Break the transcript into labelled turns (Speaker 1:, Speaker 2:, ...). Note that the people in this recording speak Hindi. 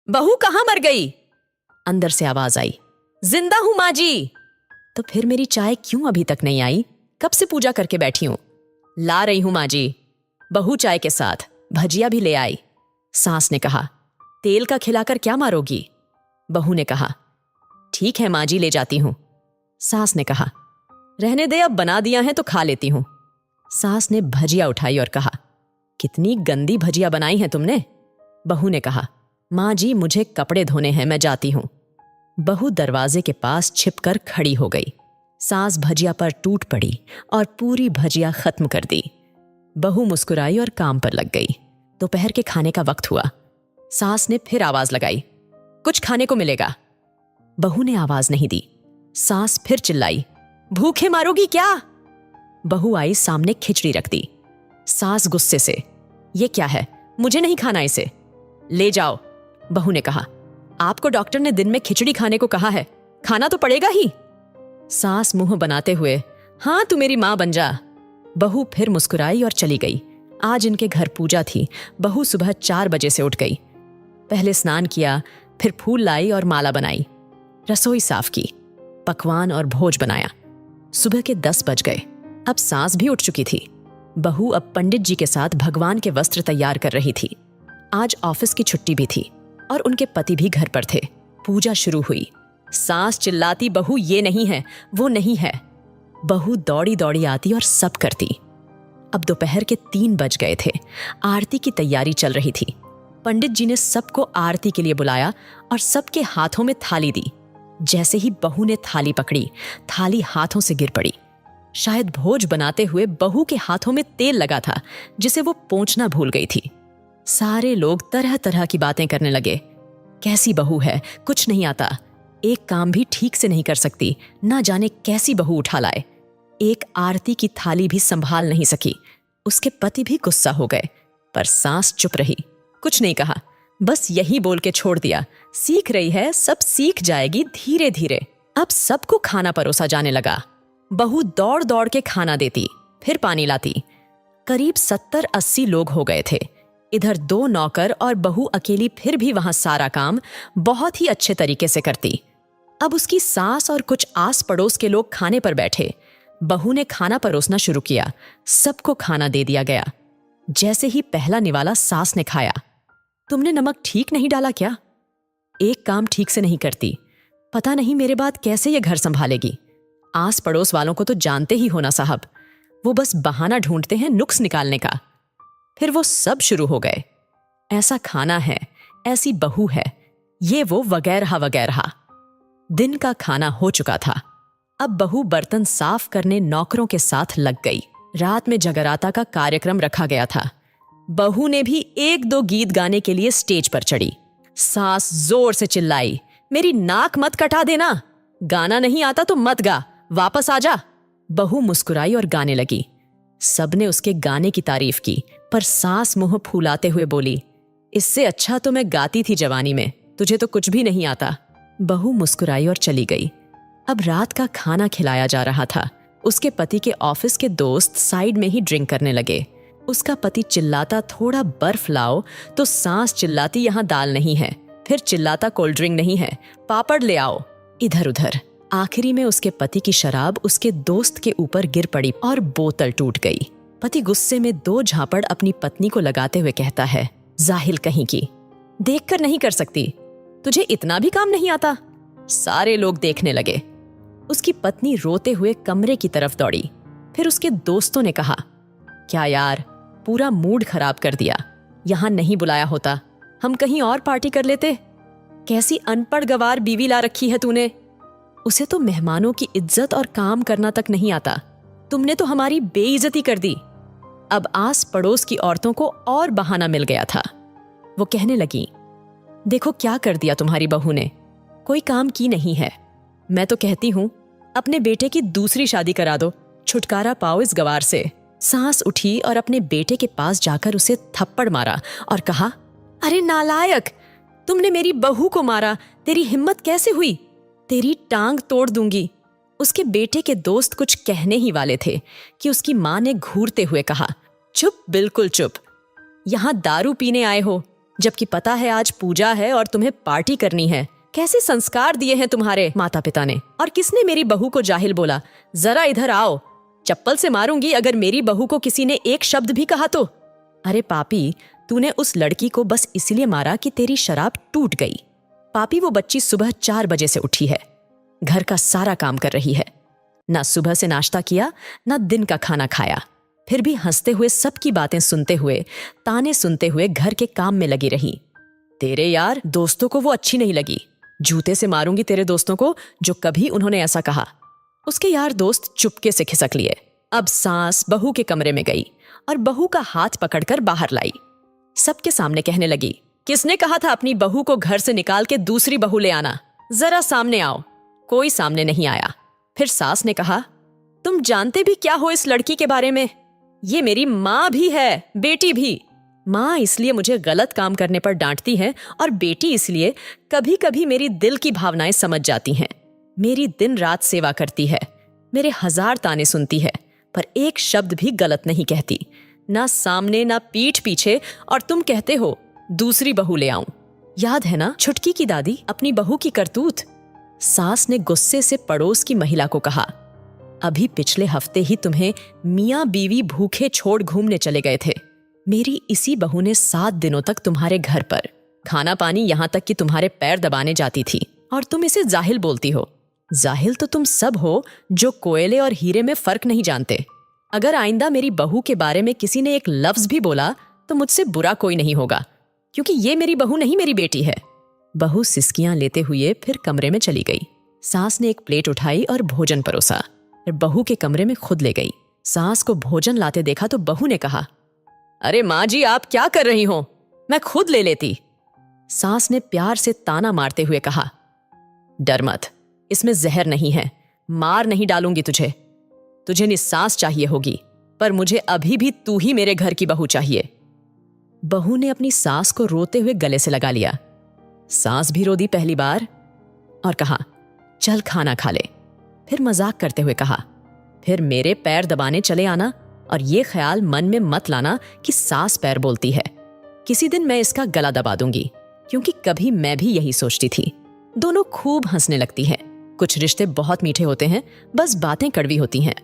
Speaker 1: बहू कहाँ मर गई? अंदर से आवाज आई। जिंदा हूं माँ जी। तो फिर मेरी चाय क्यों अभी तक नहीं आई? कब से पूजा करके बैठी हूं। ला रही हूं माँ जी। बहू चाय के साथ भजिया भी ले आई। सास ने कहा, तेल का खिलाकर क्या मारोगी? बहू ने कहा, ठीक है माँ जी, ले जाती हूं। सास ने कहा, रहने दे, अब बना दिया है तो खा लेती हूं। सास ने भजिया उठाई और कहा, कितनी गंदी भजिया बनाई है तुमने। बहू ने कहा, माँ जी मुझे कपड़े धोने हैं, मैं जाती हूं। बहू दरवाजे के पास छिपकर खड़ी हो गई। सास भजिया पर टूट पड़ी और पूरी भजिया खत्म कर दी। बहू मुस्कुराई और काम पर लग गई। दोपहर के खाने का वक्त हुआ। सास ने फिर आवाज लगाई, कुछ खाने को मिलेगा। बहू ने आवाज नहीं दी। सास फिर चिल्लाई, भूखे मारोगी क्या? बहू आई, सामने खिचड़ी रख दी। सास गुस्से से, ये क्या है, मुझे नहीं खाना इसे। ले जाओ। बहू ने कहा, आपको डॉक्टर ने दिन में खिचड़ी खाने को कहा है, खाना तो पड़ेगा ही। सास मुंह बनाते हुए, हाँ तू मेरी मां बन जा। बहू फिर मुस्कुराई और चली गई। आज इनके घर पूजा थी। बहू सुबह 4 बजे से उठ गई। पहले स्नान किया, फिर फूल लाई और माला बनाई। रसोई साफ की, पकवान और भोज बनाया। सुबह के 10 बज गए। अब सास भी उठ चुकी थी। बहू अब पंडित जी के साथ भगवान के वस्त्र तैयार कर रही थी। आज ऑफिस की छुट्टी भी थी और उनके पति भी घर पर थे। पूजा शुरू हुई। सास चिल्लाती, बहू ये नहीं है, वो नहीं है। बहू दौड़ी दौड़ी आती और सब करती। अब दोपहर के 3 बज गए थे। आरती की तैयारी चल रही थी। पंडित जी ने सबको आरती के लिए बुलाया और सबके हाथों में थाली दी। जैसे ही बहू ने थाली पकड़ी, थाली हाथों से गिर पड़ी। शायद भोज बनाते हुए बहू के हाथों में तेल लगा था, जिसे वो पोंछना भूल गई थी। सारे लोग तरह तरह की बातें करने लगे। कैसी बहू है, कुछ नहीं आता, एक काम भी ठीक से नहीं कर सकती, ना जाने कैसी बहू उठा लाए। एक आरती की थाली भी संभाल नहीं सकी। उसके पति भी गुस्सा हो गए, पर सास चुप रही, कुछ नहीं कहा, बस यही बोल के छोड़ दिया, सीख रही है, सब सीख जाएगी धीरे धीरे। अब सबको खाना परोसा जाने लगा। बहू दौड़ दौड़ के खाना देती, फिर पानी लाती। करीब 70-80 लोग हो गए थे। इधर 2 नौकर और बहू अकेली फिर भी वहां सारा काम बहुत ही अच्छे तरीके से करती। अब उसकी सास और कुछ आस पड़ोस के लोग खाने पर बैठे। बहू ने खाना परोसना शुरू किया। सबको खाना दे दिया गया। जैसे ही पहला निवाला सास ने खाया, तुमने नमक ठीक नहीं डाला क्या? एक काम ठीक से नहीं करती, पता नहीं मेरे बाद कैसे ये घर संभालेगी। आस पड़ोस वालों को तो जानते ही हो ना साहब, वो बस बहाना ढूंढते हैं नुक्स निकालने का। फिर वो सब शुरू हो गए, ऐसा खाना है, ऐसी बहू है, ये वो वगैरह वगैरह। दिन का खाना हो चुका था। अब बहू बर्तन साफ करने नौकरों के साथ लग गई। रात में जगराता का कार्यक्रम रखा गया था। बहू ने भी 1-2 गीत गाने के लिए स्टेज पर चढ़ी। सास जोर से चिल्लाई, मेरी नाक मत कटा देना, गाना नहीं आता तो मत गा, वापस आ जा। बहू मुस्कुराई और गाने लगी। सबने उसके गाने की तारीफ की, पर सास मुंह फूलाते हुए बोली, इससे अच्छा तो मैं गाती थी जवानी में, तुझे तो कुछ भी नहीं आता। बहू मुस्कुराई और चली गई। अब रात का खाना खिलाया जा रहा था। उसके पति के ऑफिस के दोस्त साइड में ही ड्रिंक करने लगे। उसका पति चिल्लाता, थोड़ा बर्फ लाओ, तो सास चिल्लाती, यहाँ दाल नहीं है, फिर चिल्लाता, कोल्ड ड्रिंक नहीं है, पापड़ ले आओ। इधर उधर। आखिरी में उसके पति की शराब उसके दोस्त के ऊपर गिर पड़ी और बोतल टूट गई। पति गुस्से में 2 झापड़ अपनी पत्नी को लगाते हुए कहता है, जाहिल कहीं की, देखकर नहीं कर सकती, तुझे इतना भी काम नहीं आता। सारे लोग देखने लगे। उसकी पत्नी रोते हुए कमरे की तरफ दौड़ी। फिर उसके दोस्तों ने कहा, क्या यार, पूरा मूड खराब कर दिया, यहां नहीं बुलाया होता, हम कहीं और पार्टी कर लेते। कैसी अनपढ़ गवार बीवी ला रखी है तूने, उसे तो मेहमानों की इज्जत और काम करना तक नहीं आता, तुमने तो हमारी बेइज्जती कर दी। अब आस पड़ोस की औरतों को और बहाना मिल गया था। वो कहने लगी, देखो क्या कर दिया तुम्हारी बहू ने, कोई काम की नहीं है। मैं तो कहती हूं अपने बेटे की दूसरी शादी करा दो, छुटकारा पाओ इस गवार से। सास उठी और अपने बेटे के पास जाकर उसे थप्पड़ मारा और कहा, अरे नालायक, तुमने मेरी बहू को मारा, तेरी हिम्मत कैसे हुई, तेरी टांग तोड़ दूंगी। उसके बेटे के दोस्त कुछ कहने ही वाले थे कि उसकी मां ने घूरते हुए कहा, चुप, बिल्कुल चुप, यहां दारू पीने आए हो, जबकि पता है आज पूजा है और तुम्हें पार्टी करनी है। कैसे संस्कार दिए हैं तुम्हारे माता पिता ने। और किसने मेरी बहू को जाहिल बोला? जरा इधर आओ, चप्पल से मारूंगी अगर मेरी बहू को किसी ने एक शब्द भी कहा तो। अरे पापी, तूने उस लड़की को बस इसलिए मारा कि तेरी शराब टूट गई। पापी, वो बच्ची सुबह 4 बजे से उठी है, घर का सारा काम कर रही है, ना सुबह से नाश्ता किया ना दिन का खाना खाया, फिर भी हंसते हुए सबकी बातें सुनते हुए, ताने सुनते हुए घर के काम में लगी रही। तेरे यार दोस्तों को वो अच्छी नहीं लगी। जूते से मारूंगी तेरे दोस्तों को जो कभी उन्होंने ऐसा कहा। उसके यार दोस्त चुपके से खिसक लिए। अब सास बहू के कमरे में गई और बहू का हाथ पकड़कर बाहर लाई। सबके सामने कहने लगी, किसने कहा था अपनी बहू को घर से निकाल के दूसरी बहू ले आना? जरा सामने आओ। कोई सामने नहीं आया। फिर सास ने कहा, तुम जानते भी क्या हो इस लड़की के बारे में? ये मेरी माँ भी है, बेटी भी। माँ इसलिए मुझे गलत काम करने पर डांटती है और बेटी इसलिए कभी कभी मेरी दिल की भावनाएं समझ जाती हैं। मेरी दिन रात सेवा करती है, मेरे 1000 ताने सुनती है, पर एक शब्द भी गलत नहीं कहती, ना सामने ना पीठ पीछे। और तुम कहते हो दूसरी बहू ले आऊं। याद है ना छुटकी की दादी, अपनी बहू की करतूत? सास ने गुस्से से पड़ोस की महिला को कहा, अभी पिछले हफ्ते ही तुम्हें मियाँ बीवी भूखे छोड़ घूमने चले गए थे। मेरी इसी बहू ने 7 दिनों तक तुम्हारे घर पर खाना पानी, यहाँ तक कि तुम्हारे पैर दबाने जाती थी, और तुम इसे जाहिल बोलती हो। जाहिल तो तुम सब हो जो कोयले और हीरे में फर्क नहीं जानते। अगर आइंदा मेरी बहू के बारे में किसी ने एक लफ्ज भी बोला तो मुझसे बुरा कोई नहीं होगा, क्योंकि ये मेरी बहू नहीं, मेरी बेटी है। बहू सिसकियां लेते हुए फिर कमरे में चली गई। सास ने एक प्लेट उठाई और भोजन परोसा, फिर बहू के कमरे में खुद ले गई। सास को भोजन लाते देखा तो बहू ने कहा, अरे माँ जी, आप क्या कर रही हो? मैं खुद ले लेती। सास ने प्यार से ताना मारते हुए कहा, डर मत, इसमें जहर नहीं है, मार नहीं डालूंगी तुझे। तुझे निस्सास चाहिए होगी, पर मुझे अभी भी तू ही मेरे घर की बहू चाहिए। बहू ने अपनी सास को रोते हुए गले से लगा लिया। सास भी रो दी पहली बार और कहा, चल खाना खा ले। फिर मजाक करते हुए कहा, फिर मेरे पैर दबाने चले आना, और ये ख्याल मन में मत लाना कि सास पैर बोलती है। किसी दिन मैं इसका गला दबा दूंगी, क्योंकि कभी मैं भी यही सोचती थी। दोनों खूब हंसने लगती हैं। कुछ रिश्ते बहुत मीठे होते हैं, बस बातें कड़वी होती हैं।